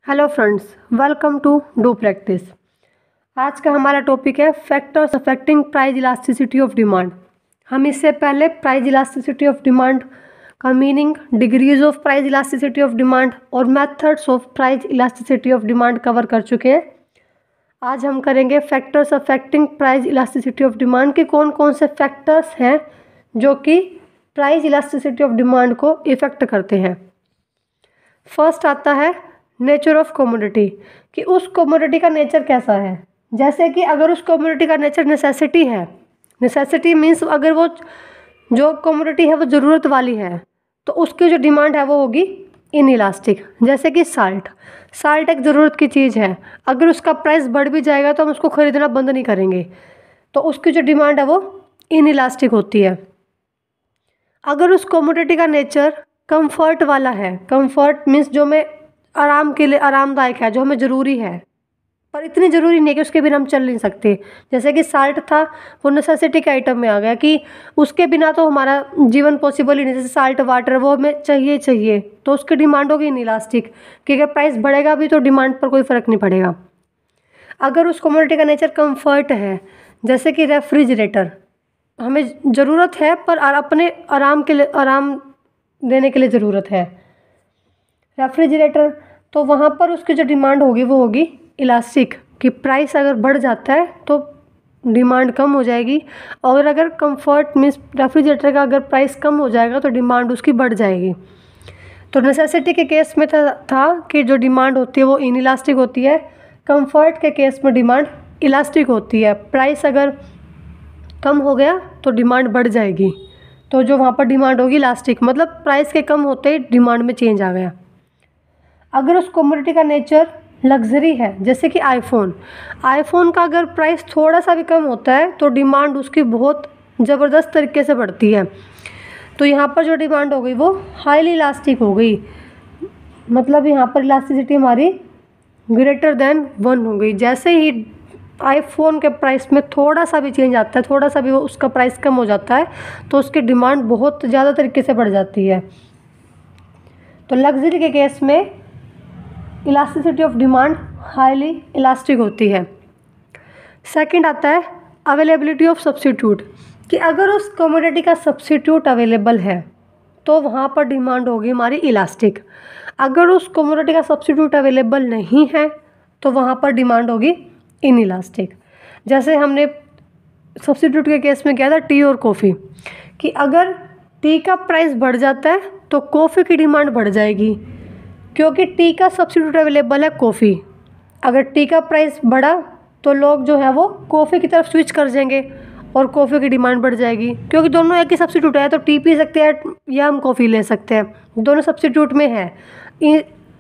Hello friends, welcome to do practice. आज का हमारा टॉपिक है factors affecting price elasticity of demand. हम इससे पहले प्राइस इलास्टिसिटी ऑफ डिमांड का meaning, degrees of price elasticity of demand और methods of price elasticity of demand cover कर चुके हैं। आज हम करेंगे factors affecting price elasticity of demand के कौन कौन से फैक्टर्स हैं जो कि प्राइस इलास्टिसिटी ऑफ डिमांड को इफ़ेक्ट करते हैं। फर्स्ट आता है नेचर ऑफ कमोडिटी, कि उस कमोडिटी का नेचर कैसा है। जैसे कि अगर उस कमोडिटी का नेचर नेसेसिटी है, नेसेसिटी मीन्स अगर वो जो कमोडिटी है वो ज़रूरत वाली है, तो उसकी जो डिमांड है वो होगी इनइलास्टिक। जैसे कि साल्ट एक ज़रूरत की चीज़ है, अगर उसका प्राइस बढ़ भी जाएगा तो हम उसको ख़रीदना बंद नहीं करेंगे, तो उसकी जो डिमांड है वो इनइलास्टिक होती है। अगर उस कमोडिटी का नेचर कंफर्ट वाला है, कंफर्ट मीन्स जो मैं आराम के लिए आरामदायक है, जो हमें ज़रूरी है पर इतनी ज़रूरी नहीं कि उसके बिना हम चल नहीं सकते। जैसे कि साल्ट था, वो नेसेसिटी के आइटम में आ गया कि उसके बिना तो हमारा जीवन पॉसिबल ही नहीं। जैसे साल्ट वाटर वो हमें चाहिए चाहिए, तो उसकी डिमांड होगी इनइलास्टिक, कि अगर प्राइस बढ़ेगा भी तो डिमांड पर कोई फ़र्क नहीं पड़ेगा। अगर उस कमोडिटी का नेचर कंफर्ट है, जैसे कि रेफ्रिजरेटर, हमें ज़रूरत है पर अपने आराम के लिए, आराम देने के लिए ज़रूरत है रेफ्रिजरेटर, तो वहाँ पर उसकी जो डिमांड होगी वो होगी इलास्टिक, कि प्राइस अगर बढ़ जाता है तो डिमांड कम हो जाएगी, और अगर कंफर्ट मीन्स रेफ्रिजरेटर का अगर प्राइस कम हो जाएगा तो डिमांड उसकी बढ़ जाएगी। तो नेसेसिटी के केस में था कि जो डिमांड होती है वो इनइलास्टिक होती है, कंफर्ट के केस में डिमांड इलास्टिक होती है। प्राइस अगर कम हो गया तो डिमांड बढ़ जाएगी, तो जो वहाँ पर डिमांड होगी इलास्टिक, मतलब प्राइस के कम होते ही डिमांड में चेंज आ गया। अगर उस कमोडिटी का नेचर लग्जरी है, जैसे कि आईफोन का अगर प्राइस थोड़ा सा भी कम होता है तो डिमांड उसकी बहुत ज़बरदस्त तरीके से बढ़ती है। तो यहाँ पर जो डिमांड हो गई वो हाईली इलास्टिक हो गई, मतलब यहाँ पर इलास्टिसिटी हमारी ग्रेटर देन 1 हो गई। जैसे ही आईफोन के प्राइस में थोड़ा सा भी चेंज आता है, थोड़ा सा भी वो उसका प्राइस कम हो जाता है, तो उसकी डिमांड बहुत ज़्यादा तरीके से बढ़ जाती है। तो लग्जरी के केस में elasticity of demand highly elastic होती है। सेकंड आता है अवेलेबिलिटी ऑफ सब्स्टिट्यूट, कि अगर उस कमोडिटी का सब्स्टिट्यूट अवेलेबल है तो वहाँ पर डिमांड होगी हमारी इलास्टिक। अगर उस कमोडिटी का सब्स्टिट्यूट अवेलेबल नहीं है तो वहाँ पर डिमांड होगी इनइलास्टिक। जैसे हमने सब्स्टिट्यूट के केस में किया था टी और कॉफ़ी, कि अगर टी का प्राइस बढ़ जाता है तो कॉफ़ी की डिमांड बढ़ जाएगी, क्योंकि टी का सब्स्टिट्यूट अवेलेबल है कॉफ़ी। अगर टी का प्राइस बढ़ा तो लोग जो है वो कॉफ़ी की तरफ स्विच कर जाएंगे और कॉफ़ी की डिमांड बढ़ जाएगी, क्योंकि दोनों एक ही सब्स्टिट्यूट है, तो टी पी सकते हैं या हम कॉफ़ी ले सकते हैं, दोनों सब्स्टिट्यूट में है।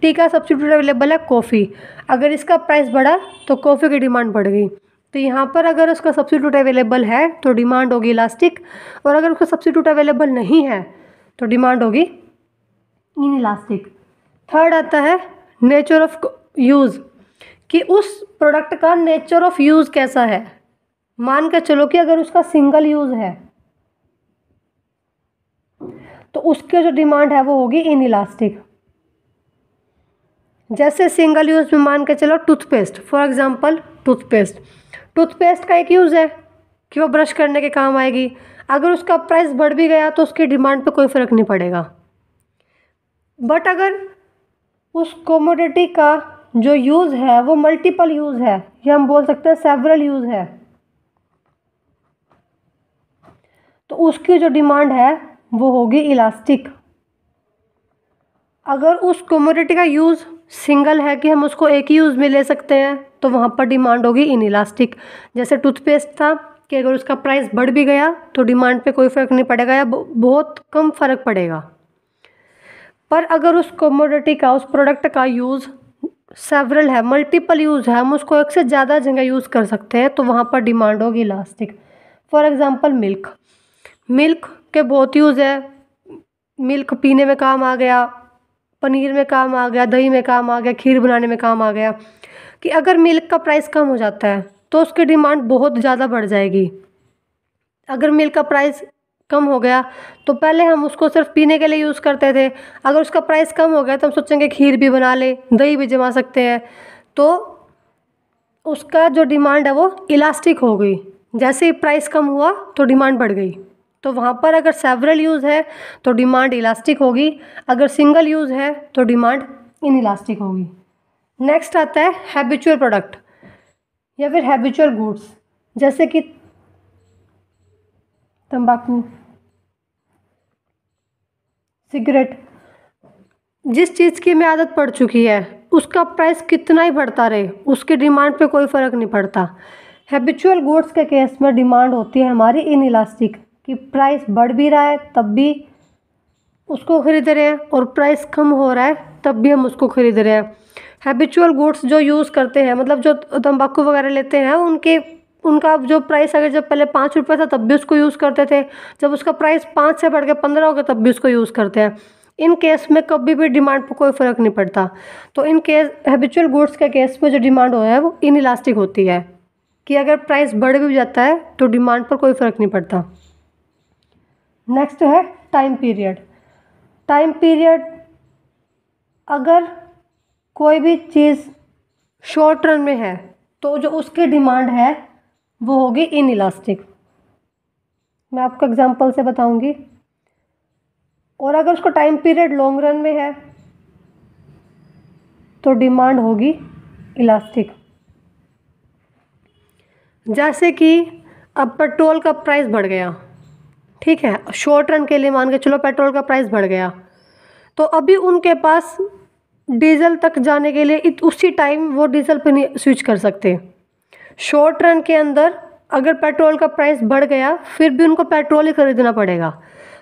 टी का सब्स्टिट्यूट अवेलेबल है कॉफ़ी, अगर इसका प्राइस बढ़ा तो कॉफ़ी की डिमांड बढ़ गई। तो यहाँ पर अगर उसका सब्स्टिट्यूट अवेलेबल है तो डिमांड होगी इलास्टिक, और अगर उसका सब्स्टिट्यूट अवेलेबल नहीं है तो डिमांड होगी इनइलास्टिक। थर्ड आता है नेचर ऑफ यूज़, कि उस प्रोडक्ट का नेचर ऑफ यूज़ कैसा है। मान के चलो कि अगर उसका सिंगल यूज़ है तो उसकी जो डिमांड है वो होगी इनइलास्टिक। जैसे सिंगल यूज़ में मान के चलो टूथपेस्ट, फॉर एग्जांपल टूथपेस्ट का एक यूज़ है कि वो ब्रश करने के काम आएगी। अगर उसका प्राइस बढ़ भी गया तो उसकी डिमांड पे कोई फ़र्क नहीं पड़ेगा। बट अगर उस कमोडिटी का जो यूज़ है वो मल्टीपल यूज़ है, या हम बोल सकते हैं सेवरल यूज़ है, तो उसकी जो डिमांड है वो होगी इलास्टिक। अगर उस कमोडिटी का यूज़ सिंगल है कि हम उसको एक ही यूज़ में ले सकते हैं, तो वहाँ पर डिमांड होगी इनइलास्टिक। जैसे टूथपेस्ट था कि अगर उसका प्राइस बढ़ भी गया तो डिमांड पे कोई फ़र्क नहीं पड़ेगा या बहुत कम फ़र्क पड़ेगा। पर अगर उस कमोडिटी का, उस प्रोडक्ट का यूज़ सेवरल है, मल्टीपल यूज़ है, हम उसको एक से ज़्यादा जगह यूज़ कर सकते हैं, तो वहाँ पर डिमांड होगी इलास्टिक। फॉर एग्ज़ाम्पल मिल्क के बहुत यूज़ है, मिल्क पीने में काम आ गया, पनीर में काम आ गया, दही में काम आ गया, खीर बनाने में काम आ गया, कि अगर मिल्क का प्राइस कम हो जाता है तो उसकी डिमांड बहुत ज़्यादा बढ़ जाएगी। अगर मिल्क का प्राइस कम हो गया तो पहले हम उसको सिर्फ पीने के लिए यूज़ करते थे, अगर उसका प्राइस कम हो गया तो हम सोचेंगे खीर भी बना लें, दही भी जमा सकते हैं, तो उसका जो डिमांड है वो इलास्टिक हो गई। जैसे ही प्राइस कम हुआ तो डिमांड बढ़ गई। तो वहाँ पर अगर सेवरल यूज़ है तो डिमांड इलास्टिक होगी, अगर सिंगल यूज़ है तो डिमांड इनइलास्टिक होगी। नेक्स्ट आता है हैबिचुअल प्रोडक्ट या फिर हैबिचुअल गुड्स, जैसे कि तंबाकू, सिगरेट। जिस चीज़ की हमें आदत पड़ चुकी है उसका प्राइस कितना ही बढ़ता रहे उसकी डिमांड पे कोई फ़र्क नहीं पड़ता। हैबिचुअल गुड्स के केस में डिमांड होती है हमारी इनइलास्टिक, कि प्राइस बढ़ भी रहा है तब भी उसको खरीद रहे हैं और प्राइस कम हो रहा है तब भी हम उसको खरीद रहे हैं। हैबिचुअल गुड्स जो यूज़ करते हैं, मतलब जो तंबाकू वगैरह लेते हैं, उनका जो प्राइस अगर जब पहले 5 रुपये था तब भी उसको यूज़ करते थे, जब उसका प्राइस 5 से बढ़ के 15 हो गया तब भी उसको यूज़ करते हैं। इन केस में कभी भी डिमांड पर कोई फ़र्क नहीं पड़ता। तो इन केस हैबिचुअल गुड्स के केस में जो डिमांड हो है वो इनइलास्टिक होती है, कि अगर प्राइस बढ़ भी जाता है तो डिमांड पर कोई फ़र्क नहीं पड़ता। नेक्स्ट है टाइम पीरियड। टाइम पीरियड, अगर कोई भी चीज़ शॉर्ट रन में है तो जो उसकी डिमांड है वो होगी इनइलास्टिक। मैं आपको एग्जांपल से बताऊंगी। और अगर उसका टाइम पीरियड लॉन्ग रन में है तो डिमांड होगी इलास्टिक। जैसे कि अब पेट्रोल का प्राइस बढ़ गया, ठीक है, शॉर्ट रन के लिए मान के चलो पेट्रोल का प्राइस बढ़ गया, तो अभी उनके पास डीजल तक जाने के लिए उसी टाइम वो डीजल पे नहीं स्विच कर सकते। शॉर्ट रन के अंदर अगर पेट्रोल का प्राइस बढ़ गया फिर भी उनको पेट्रोल ही खरीदना पड़ेगा,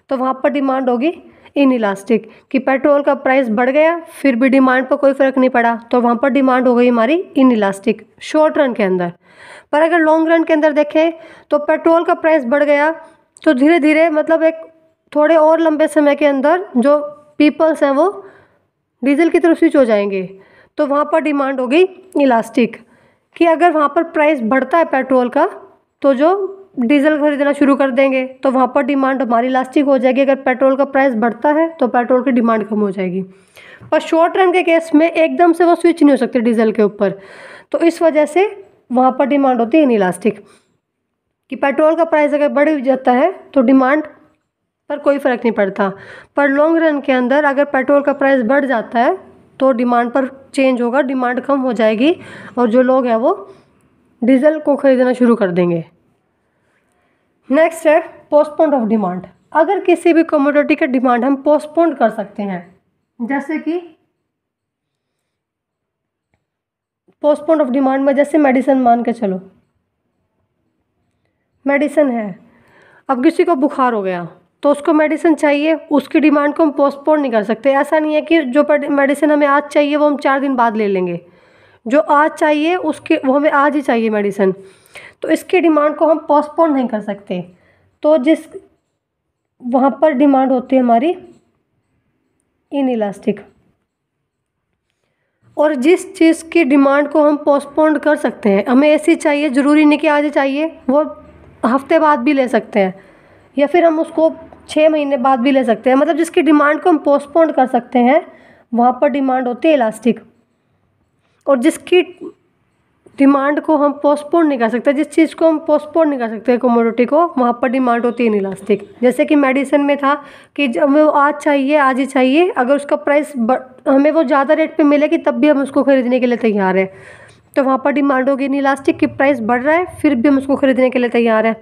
तो वहाँ पर डिमांड होगी इनइलास्टिक, कि पेट्रोल का प्राइस बढ़ गया फिर भी डिमांड पर कोई फ़र्क नहीं पड़ा, तो वहाँ पर डिमांड हो गई हमारी इनइलास्टिक शॉर्ट रन के अंदर। पर अगर लॉन्ग रन के अंदर देखें तो पेट्रोल का प्राइस बढ़ गया तो धीरे धीरे, मतलब एक थोड़े और लंबे समय के अंदर जो पीपल्स हैं वो डीजल की तरफ स्विच हो जाएंगे, तो वहाँ पर डिमांड होगी इलास्टिक, कि अगर वहाँ पर प्राइस बढ़ता है पेट्रोल का तो जो डीजल खरीदना शुरू कर देंगे, तो वहाँ पर डिमांड हमारी इलास्टिक हो जाएगी। अगर पेट्रोल का प्राइस बढ़ता है तो पेट्रोल की डिमांड कम हो जाएगी। पर शॉर्ट रन के केस में एकदम से वो स्विच नहीं हो सकते डीजल के ऊपर, तो इस वजह से वहाँ पर डिमांड होती है इनइलास्टिक, कि पेट्रोल का प्राइस अगर बढ़ जाता है तो डिमांड पर कोई फ़र्क नहीं पड़ता। पर लॉन्ग रन के अंदर अगर पेट्रोल का प्राइस बढ़ जाता है तो डिमांड पर चेंज होगा, डिमांड कम हो जाएगी और जो लोग हैं वो डीजल को खरीदना शुरू कर देंगे। नेक्स्ट है पोस्टपोन ऑफ डिमांड। अगर किसी भी कमोडिटी का डिमांड हम पोस्टपोन कर सकते हैं, जैसे कि पोस्टपोन ऑफ डिमांड में जैसे मेडिसिन, मान के चलो मेडिसिन है, अब किसी को बुखार हो गया तो उसको मेडिसिन चाहिए, उसकी डिमांड को हम पोस्टपोन नहीं कर सकते। ऐसा नहीं है कि जो मेडिसिन हमें आज चाहिए वो हम 4 दिन बाद ले लेंगे, जो आज चाहिए उसके वो हमें आज ही चाहिए मेडिसिन, तो इसकी डिमांड को हम पोस्टपोन नहीं कर सकते। तो जिस वहाँ पर डिमांड होती है हमारी इनइलास्टिक। और जिस चीज़ की डिमांड को हम पोस्टपोन कर सकते हैं, हमें ऐसी चाहिए, ज़रूरी नहीं कि आज ही चाहिए, वो हफ्ते बाद भी ले सकते हैं या फिर हम उसको 6 महीने बाद भी ले सकते हैं, मतलब जिसकी डिमांड को हम पोस्टपोन कर सकते हैं वहाँ पर डिमांड होती है इलास्टिक। और जिसकी डिमांड को हम पोस्टपोन नहीं कर सकते, जिस चीज़ को हम पोस्टपोन नहीं कर सकते कमोडिटी को, वहाँ पर डिमांड होती है इनइलास्टिक। जैसे कि मेडिसिन में था कि जब हमें वो आज चाहिए आज ही चाहिए, अगर उसका प्राइस हमें वो ज़्यादा रेट पे मिलेगी तब भी हम उसको खरीदने के लिए तैयार हैं, तो वहाँ पर डिमांड होगी इनइलास्टिक, कि प्राइस बढ़ रहा है फिर भी हम उसको खरीदने के लिए तैयार हैं।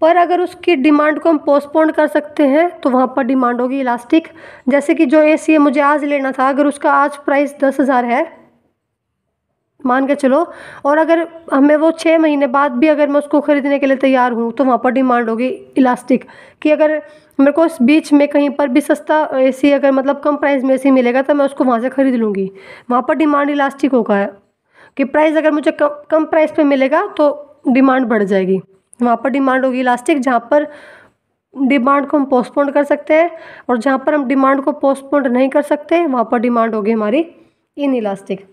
पर अगर उसकी डिमांड को हम पोस्टपोन कर सकते हैं तो वहाँ पर डिमांड होगी इलास्टिक। जैसे कि जो एसी है मुझे आज लेना था, अगर उसका आज प्राइस 10,000 है मान के चलो, और अगर हमें वो 6 महीने बाद भी अगर मैं उसको खरीदने के लिए तैयार हूँ तो वहाँ पर डिमांड होगी इलास्टिक, कि अगर मेरे को इस बीच में कहीं पर भी सस्ता एसी, अगर मतलब कम प्राइस में एसी मिलेगा तो मैं उसको वहाँ से ख़रीद लूँगी, वहाँ पर डिमांड इलास्टिक होगा है, कि प्राइस अगर मुझे कम प्राइस पे मिलेगा तो डिमांड बढ़ जाएगी, वहाँ पर डिमांड होगी इलास्टिक। जहाँ पर डिमांड को हम पोस्टपोन कर सकते हैं और जहाँ पर हम डिमांड को पोस्टपोन नहीं कर सकते वहाँ पर डिमांड होगी हमारी इनइलास्टिक।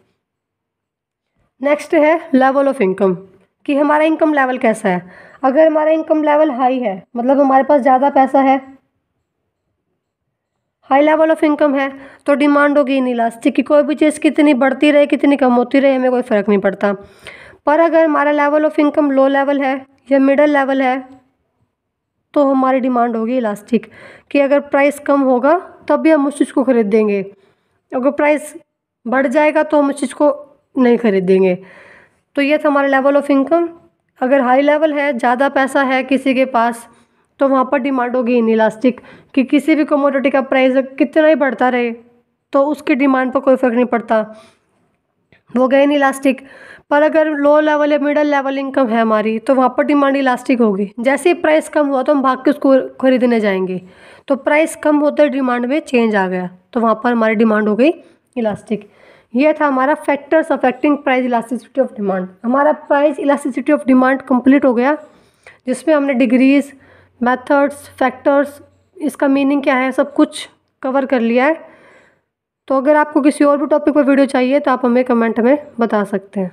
नेक्स्ट है लेवल ऑफ इनकम, कि हमारा इनकम लेवल कैसा है। अगर हमारा इनकम लेवल हाई है, मतलब हमारे पास ज़्यादा पैसा है, हाई लेवल ऑफ इनकम है, तो डिमांड होगी इनइलास्टिक कि कोई भी चीज़ कितनी बढ़ती रहे कितनी कम होती रहे हमें कोई फ़र्क नहीं पड़ता। पर अगर हमारा level of income low level है या मिडल लेवल है तो हमारी डिमांड होगी इलास्टिक कि अगर प्राइस कम होगा तब भी हम उस चीज़ को खरीदेंगे, अगर प्राइस बढ़ जाएगा तो हम उस चीज़ को नहीं खरीदेंगे। तो ये था हमारा लेवल ऑफ इनकम। अगर हाई लेवल है, ज़्यादा पैसा है किसी के पास, तो वहाँ पर डिमांड होगी इनइलास्टिक कि किसी भी कमोडिटी का प्राइस कितना ही बढ़ता रहे तो उसकी डिमांड पर कोई फ़र्क नहीं पड़ता, वो गए इनइलास्टिक। पर अगर लो लेवल या मिडल लेवल इनकम है हमारी तो वहाँ पर डिमांड इलास्टिक होगी। जैसे ही प्राइस कम हुआ तो हम भाग के उसको खरीदने जाएंगे, तो प्राइस कम होते डिमांड में चेंज आ गया तो वहाँ पर हमारी डिमांड हो गई इलास्टिक। ये था हमारा factors affecting price elasticity of demand. हमारा price elasticity of demand complete हो गया, जिसमें हमने डिग्रीज, मेथड्स, फैक्टर्स, इसका मीनिंग क्या है, सब कुछ कवर कर लिया है। तो अगर आपको किसी और भी टॉपिक पर वीडियो चाहिए तो आप हमें कमेंट में बता सकते हैं।